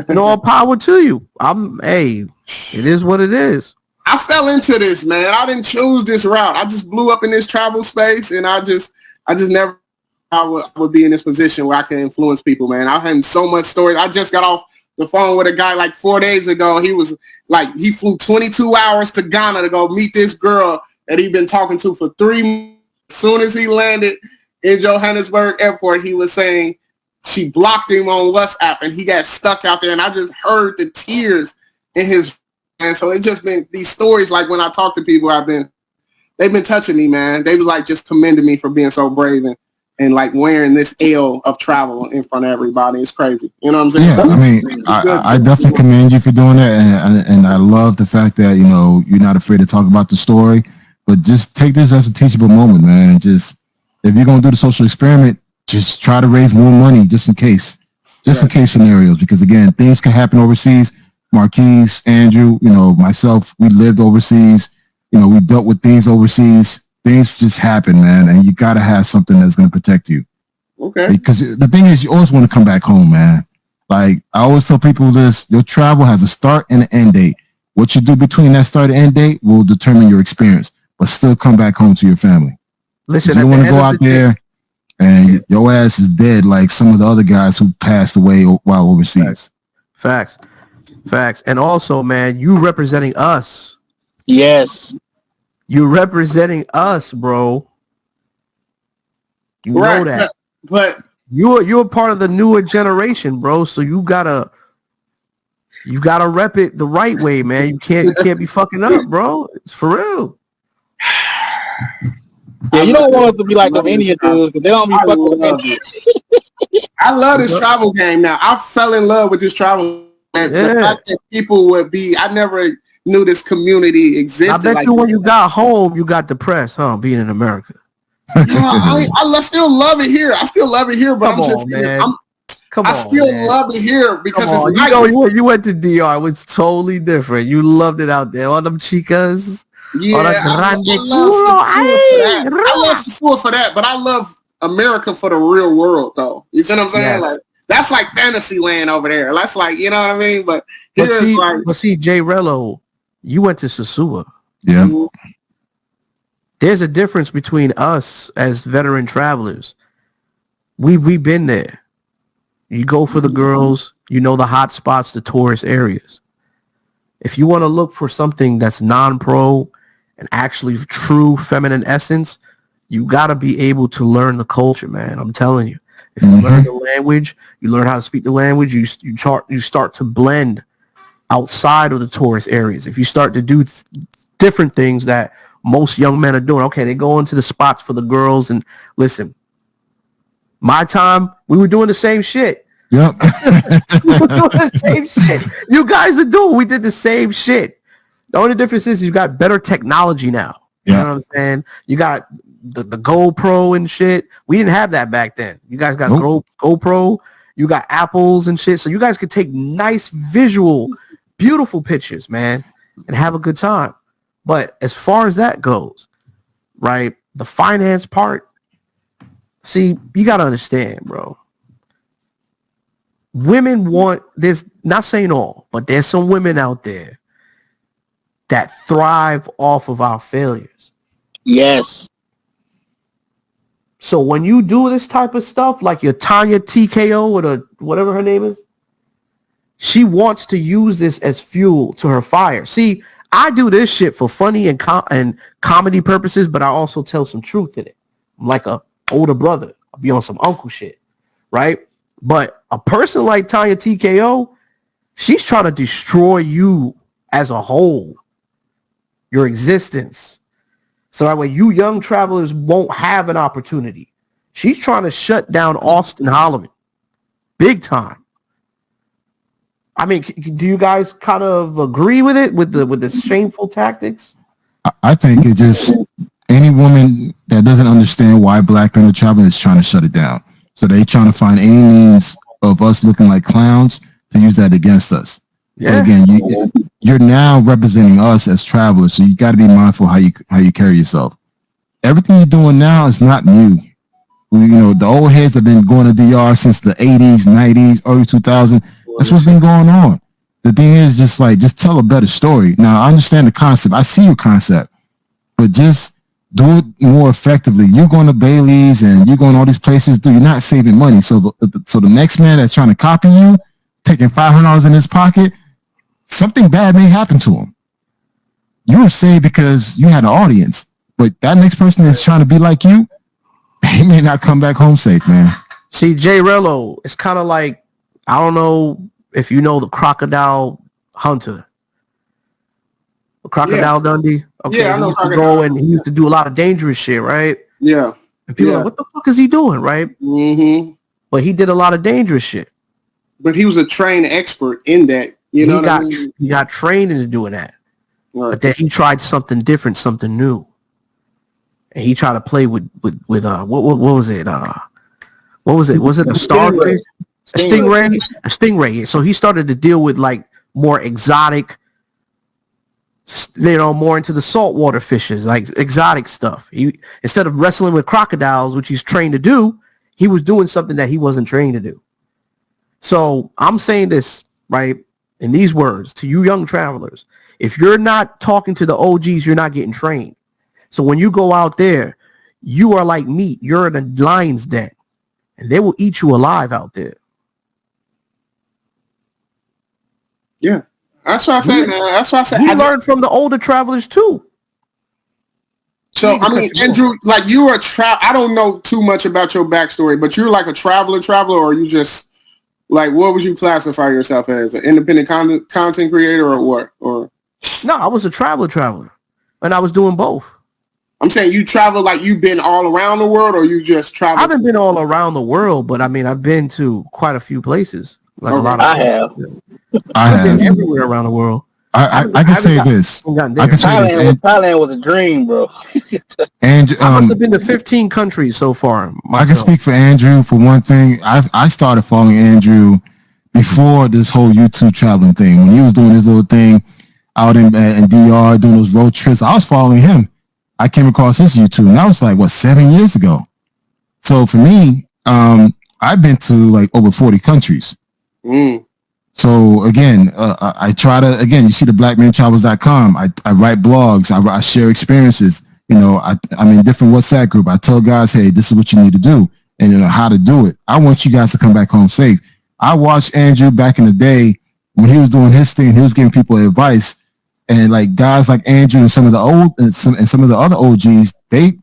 S1: No power to you. It is what it is.
S3: I fell into this, man. I didn't choose this route. I just blew up in this travel space, and I just never I would be in this position where I can influence people, man. I had so much stories. I just got off the phone with a guy like 4 days ago. He was like, he flew 22 hours to Ghana to go meet this girl that he'd been talking to for 3 months. As soon as he landed in Johannesburg airport, he was saying, she blocked him on WhatsApp and he got stuck out there, and I just heard the tears in his, and so it's just been these stories. Like when I talk to people, they've been touching me, man. They was like just commending me for being so brave and like wearing this L of travel in front of everybody. It's crazy. You know what I'm saying?
S2: Yeah,
S3: So,
S2: I mean, I definitely commend you for doing that. And I love the fact that, you know, you're not afraid to talk about the story, but just take this as a teachable moment, man. And just, if you're going to do the social experiment, just try to raise more money just in case scenarios, because again, things can happen overseas. Marquise, Andrew, you know, myself, we lived overseas. You know, we dealt with things overseas. Things just happen, man, and you got to have something that's going to protect you.
S3: Okay.
S2: Because the thing is, you always want to come back home, man. Like, I always tell people this, your travel has a start and an end date. What you do between that start and end date will determine your experience, but still come back home to your family.
S1: Listen,
S2: you don't want to go out there and your ass is dead like some of the other guys who passed away while overseas.
S1: Facts. And also, man, you representing us.
S5: Yes.
S1: You're representing us, bro. You know that.
S3: But
S1: you're part of the newer generation, bro. So you gotta rep it the right way, man. You can't be fucking up, bro. It's for real.
S5: Yeah, you don't want us to be like them Indian dudes, because they don't be fucking with Indians.
S3: I love this travel game now. I fell in love with this travel game.
S1: Yeah.
S3: The fact that people would be, I never knew this community existed.
S1: I bet
S3: like
S1: you when you got home, you got depressed, huh? Being in America.
S3: I still love it here. I still love it here, but
S1: Come
S3: I'm
S1: on,
S3: just
S1: man.
S3: I still love it here because it's nice.
S1: You know, you went to DR. It was totally different. You loved it out there. All them chicas.
S3: Yeah, I love Sasua for that, but I love America for the real world, though. You see what I'm saying?
S1: Yes.
S3: Like that's like fantasy land over there. That's like, you know what I mean? But
S1: see, Jrello, you went to Sasua.
S2: Yeah.
S1: There's a difference between us as veteran travelers. We've been there. You go for the girls, you know the hot spots, the tourist areas. If you want to look for something that's non-pro and actually true feminine essence, you got to be able to learn the culture, man. I'm telling you. If you learn the language, you learn how to speak the language, you start to blend outside of the tourist areas. If you start to do different things that most young men are doing, okay, they go into the spots for the girls, and listen, my time, we were doing the same shit.
S2: Yep.
S1: We were doing the same shit. You guys are doing, we did the same shit. The only difference is you got better technology now. You know what I'm saying? You got the GoPro and shit. We didn't have that back then. You guys got GoPro. You got Apples and shit. So you guys could take nice visual, beautiful pictures, man, and have a good time. But as far as that goes, right, the finance part, see, you got to understand, bro. Women want, there's, not saying all, but there's some women out there that thrive off of our failures.
S5: Yes.
S1: So when you do this type of stuff, like your Tanya TKO or whatever her name is, she wants to use this as fuel to her fire. See, I do this shit for funny and comedy purposes, but I also tell some truth in it. I'm like a older brother. I'll be on some uncle shit, right? But a person like Tanya TKO, she's trying to destroy you as a whole, your existence. So that way you young travelers won't have an opportunity. She's trying to shut down Austin Holloman. Big time. I mean, do you guys kind of agree with it, with the shameful tactics?
S2: I think it just, any woman that doesn't understand why black men are traveling is trying to shut it down. So they trying to find any means of us looking like clowns to use that against us. Yeah. So again, you're now representing us as travelers, so you got to be mindful how you carry yourself. Everything you're doing now is not new. You know, the old heads have been going to DR since the 80s, 90s, early 2000s. That's what's been going on. The thing is just tell a better story. Now, I understand the concept. I see your concept, but just do it more effectively. You're going to Bailey's and you're going to all these places. You're not saving money. So the next man that's trying to copy you, taking $500 in his pocket, something bad may happen to him. You were saved because you had an audience, but that next person that's trying to be like you, he may not come back home safe, man.
S1: See, Jrello, it's kind of like, I don't know if you know the Crocodile Hunter. Crocodile Dundee. Okay,
S3: I know
S1: he used to
S3: Crocodile.
S1: go and he used to do a lot of dangerous shit, right?
S3: Yeah.
S1: And people are like, what the fuck is he doing, right?
S3: Mm-hmm.
S1: But he did a lot of dangerous shit.
S3: But he was a trained expert in that. You know what I mean?
S1: He got trained into doing that.
S3: Right.
S1: But then he tried something different, something new. And he tried to play with what was it? What was it? Was it a starfish? A stingray? A stingray. So he started to deal with like more exotic, more into the saltwater fishes, like exotic stuff. He, instead of wrestling with crocodiles, which he's trained to do, he was doing something that he wasn't trained to do. So I'm saying this, right, in these words to you young travelers. If you're not talking to the OGs, you're not getting trained. So when you go out there, you are like meat. You're in a lion's den, and they will eat you alive out there.
S3: Yeah. That's what I said, man. That's what I said.
S1: We learned from the older travelers too.
S3: So, I mean, Andrew, like you are I don't know too much about your backstory, but you're like a traveler, or you just like, what would you classify yourself as? An independent content creator or what? Or
S1: no, I was a traveler, and I was doing both.
S3: I'm saying you travel like you've been all around the world, or you just travel?
S1: I haven't been all around the world, but I mean, I've been to quite a few places. Like a lot of I've been everywhere around the world.
S2: I can say this. I can say this.
S5: Thailand was a dream, bro.
S2: And
S1: I must have been to 15 countries so far.
S2: I can speak for Andrew for one thing. I started following Andrew before this whole YouTube traveling thing. When he was doing his little thing out in DR, doing those road trips, I was following him. I came across his YouTube, and that was like, 7 years ago. So for me, I've been to like over 40 countries. So again, I try to, you see the blackmantravels.com. I write blogs. I share experiences. You know, I'm in different WhatsApp group. I tell guys, hey, this is what you need to do, and you know how to do it. I want you guys to come back home safe. I watched Andrew back in the day when he was doing his thing. He was giving people advice, and like guys like Andrew and some of the old and some of the other OGs, they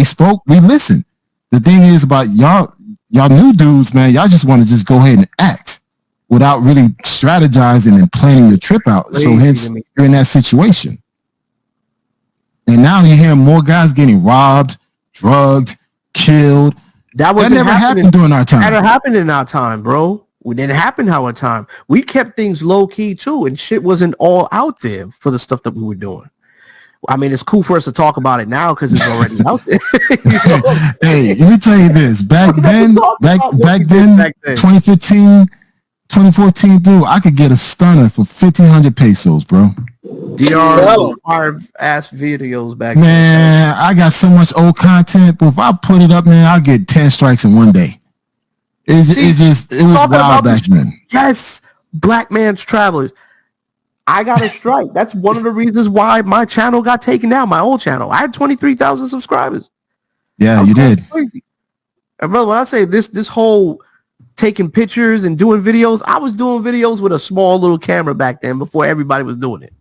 S2: spoke. We listened. The thing is about y'all new dudes, man. Y'all just want to just go ahead and act without really strategizing and planning your trip out. So hence you're in that situation. And now you hear more guys getting robbed, drugged, killed. That never happened during our time.
S1: That happened in our time, bro. It didn't happen in our time. We kept things low key too, and shit wasn't all out there for the stuff that we were doing. I mean, it's cool for us to talk about it now because it's already out there.
S2: Hey, let me tell you this. Back then, 2015, 2014, dude, I could get a stunner for 1,500 pesos, bro.
S1: DR ass videos back
S2: then.
S1: Man,
S2: I got so much old content, but if I put it up, man, I'll get 10 strikes in one day. It was wild back then.
S1: Yes, Black Man's Travelers. I got a strike. That's one of the reasons why my channel got taken down, my old channel. I had 23,000 subscribers.
S2: Yeah, you did.
S1: Crazy. And brother, when I say this whole taking pictures and doing videos, I was doing videos with a small little camera back then before everybody was doing it.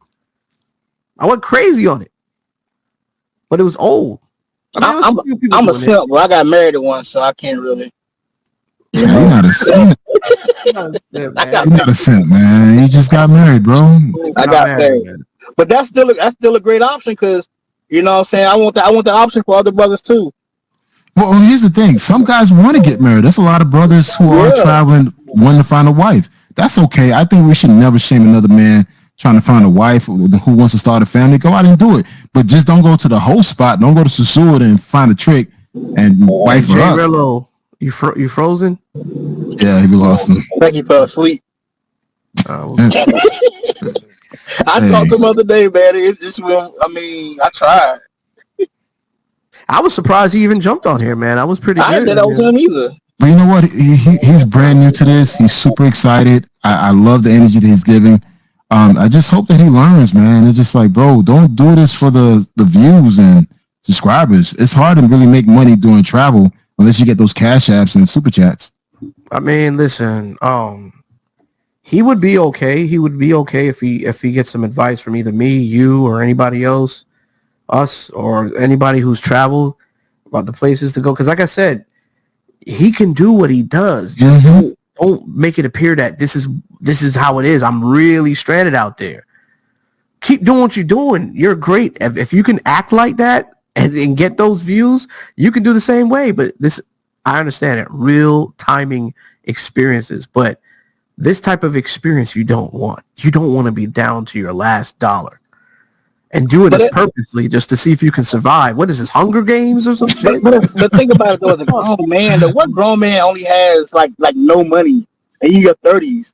S1: I went crazy on it, but it was old.
S5: I'm a simp, but I got married at once, so I can't really.
S2: Yeah, you're not a simp. You're not a simp, man. You just got married, bro.
S5: I got married, but that's still a great option because you know what I'm saying. I want the option for other brothers too.
S2: Well, here's the thing. Some guys want to get married. There's a lot of brothers who are traveling, wanting to find a wife. That's okay. I think we should never shame another man trying to find a wife who wants to start a family. Go out and do it. But just don't go to the whole spot. Don't go to Sasua and find a trick and wife her up.
S1: Jrello, you frozen?
S2: Yeah, he lost him.
S5: I think he fell asleep. I talked to him the other day, man. I tried.
S1: I was surprised he even jumped on here, man. I was pretty good.
S5: I didn't know that was him either.
S2: But you know what? He's brand new to this. He's super excited. I love the energy that he's giving. I just hope that he learns, man. It's just like, bro, don't do this for the views and subscribers. It's hard to really make money doing travel unless you get those cash apps and super chats.
S1: I mean, listen, he would be okay. He would be okay if he gets some advice from either me, you, or anybody else, us, or anybody who's traveled about the places to go. Because like I said, he can do what he does. Just don't make it appear that this is how it is. I'm really stranded out there. Keep doing what you're doing. You're great. If you can act like that and get those views, you can do the same way. But I understand it. Real timing experiences, but this type of experience you don't want. You don't want to be down to your last dollar and doing this purposely just to see if you can survive. What is this, Hunger Games or some shit?
S5: But think about it though, as a grown man, what grown man only has like no money in your 30s?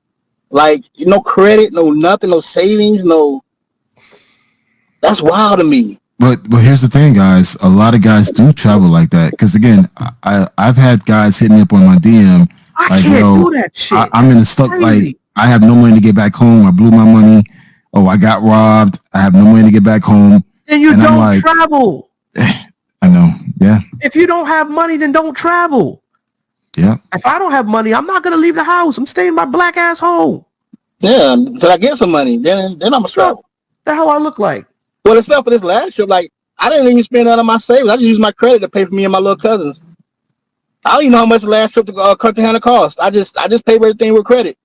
S5: Like no credit, no nothing, no savings, no. That's wild to me.
S2: But here's the thing, guys. A lot of guys do travel like that. Because again, I've had guys hitting me up on my DM.
S1: I can't do that shit.
S2: I'm in the stuck. Like I have no money to get back home. I blew my money. Oh, I got robbed. I have no money to get back home.
S1: Then you don't travel.
S2: I know. Yeah.
S1: If you don't have money, then don't travel.
S2: Yeah.
S1: If I don't have money, I'm not gonna leave the house. I'm staying in my black ass home.
S5: Yeah, until I get some money, then I'm gonna travel.
S1: The hell I look like?
S5: Well, except for this last trip, like I didn't even spend none of my savings. I just used my credit to pay for me and my little cousins. I don't even know how much the last trip to Cartagena cost. I just paid everything with credit.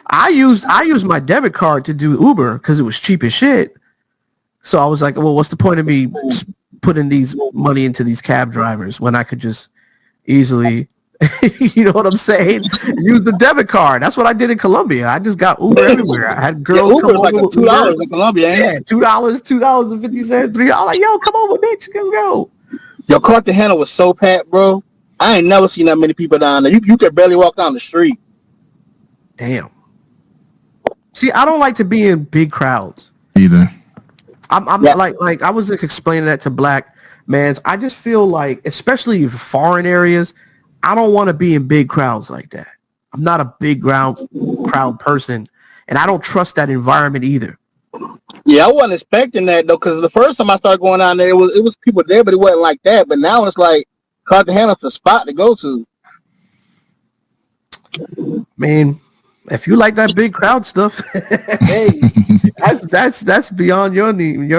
S1: I used my debit card to do Uber because it was cheap as shit. So I was like, well, what's the point of me putting these money into these cab drivers when I could just easily, you know what I'm saying, use the debit card. That's what I did in Colombia. I just got Uber everywhere. I had girls
S5: Uber
S1: come
S5: like
S1: over
S5: $2 in Colombia.
S1: Yeah, $2.50, $3. I'm like, yo, come over, bitch, let's go.
S5: Yo, Cartagena was so packed, bro. I ain't never seen that many people down there. You could barely walk down the street.
S1: Damn. See, I don't like to be in big crowds
S2: either.
S1: I'm like I was explaining that to black mans. I just feel like, especially foreign areas, I don't want to be in big crowds like that. I'm not a big crowd person, and I don't trust that environment either.
S5: Yeah, I wasn't expecting that though, because the first time I started going down there, it was people there, but it wasn't like that. But now it's like Cartagena's the spot to go to.
S1: Man, if you like that big crowd stuff, hey, that's beyond your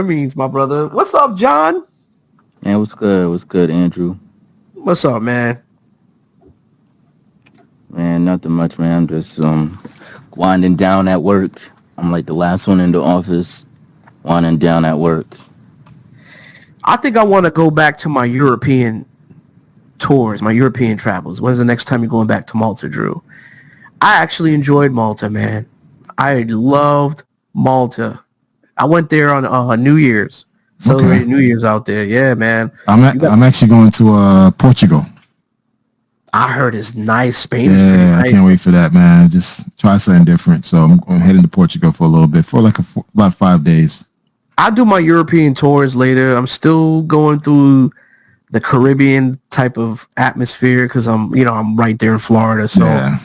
S1: means, my brother. What's up, John?
S6: Man, what's good? What's good, Andrew?
S1: What's up, man?
S6: Man, nothing much, man. I'm just winding down at work. I'm like the last one in the office, winding down at work.
S1: I think I want to go back to my European tours, my European travels. When's the next time you're going back to Malta, Drew? I actually enjoyed Malta, man. I loved Malta. I went there on New Year's. Celebrated New Year's out there. Yeah, man.
S2: I'm actually going to Portugal.
S1: I heard it's nice. Spain is
S2: pretty
S1: nice.
S2: I can't wait for that, man. Just try something different. So I'm heading to Portugal for a little bit, for like about 5 days.
S1: I'll do my European tours later. I'm still going through the Caribbean type of atmosphere because I'm right there in Florida. So yeah.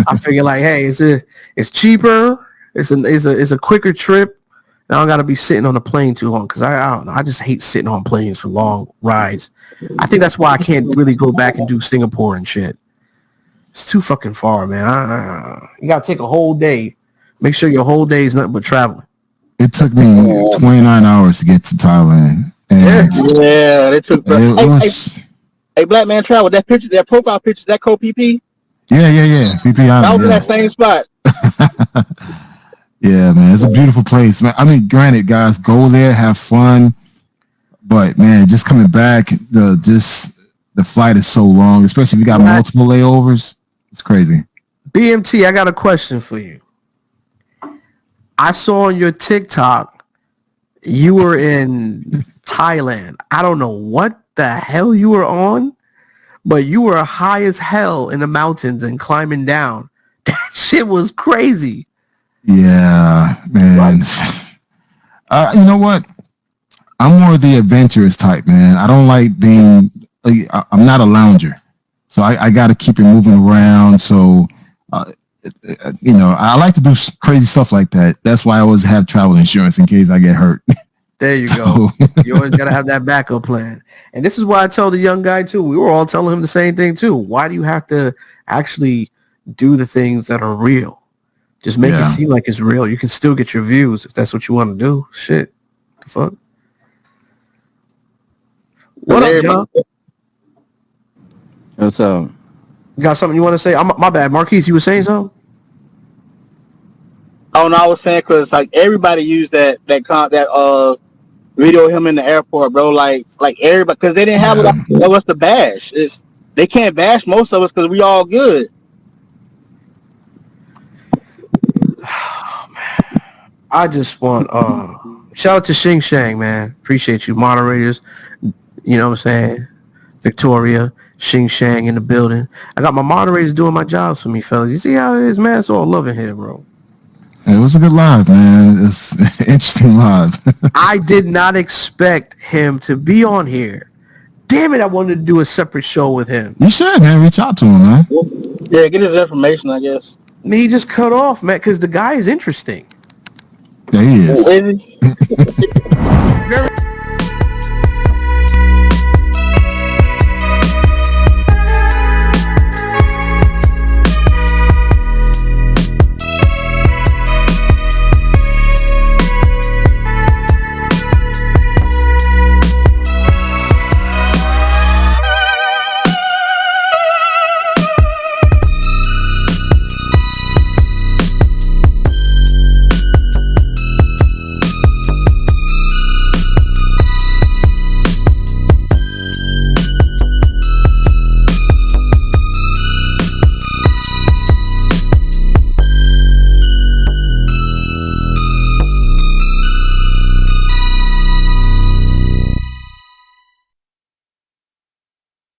S1: I figure like, hey, it's cheaper. It's a quicker trip. I don't got to be sitting on a plane too long because I don't know. I just hate sitting on planes for long rides. I think that's why I can't really go back and do Singapore and shit. It's too fucking far, man. You got to take a whole day. Make sure your whole day is nothing but traveling.
S2: It took me 29 hours to get to Thailand. And
S5: yeah, it took. Hey, Black Man Travel, that picture, that profile picture, that co-PP?
S2: Yeah. PP Island.
S5: I was in that same spot.
S2: Yeah, man, it's a beautiful place, man. I mean, granted, guys, go there, have fun, but man, just coming back, the flight is so long, especially if you got multiple layovers. It's crazy.
S1: BMT, I got a question for you. I saw on your TikTok you were in Thailand. I don't know what the hell you were on, but you were high as hell in the mountains and climbing down. That shit was crazy.
S2: Yeah, man. You know what? I'm more the adventurous type, man. I don't like being. I'm not a lounger, so I got to keep it moving around. So, I like to do crazy stuff like that. That's why I always have travel insurance in case I get hurt.
S1: There you go. You always got to have that backup plan. And this is why I tell the young guy too. We were all telling him the same thing too. Why do you have to actually do the things that are real? Just make it seem like it's real. You can still get your views if that's what you want to do. Shit. The fuck? What up, John?
S6: What's up?
S1: You got something you want to say? My bad, Marquise. You were saying something?
S5: Oh no, I was saying because like everybody used that video of him in the airport, bro. Like everybody, because they didn't have us to bash. They can't bash most of us because we all good.
S1: Oh, man. I just want shout out to Xing Shang, man. Appreciate you, moderators. You know what I'm saying? Victoria, Xing Shang in the building. I got my moderators doing my jobs for me, fellas. You see how it is, man? It's all loving here, bro.
S2: It was a good live, man. It was an interesting live.
S1: I did not expect him to be on here. Damn it, I wanted to do a separate show with him.
S2: You should, man. Reach out to him, man.
S5: Yeah, get his information, I guess.
S1: I mean, he just cut off, man, because the guy is interesting.
S2: Yeah, he is.
S5: Is he?
S1: Very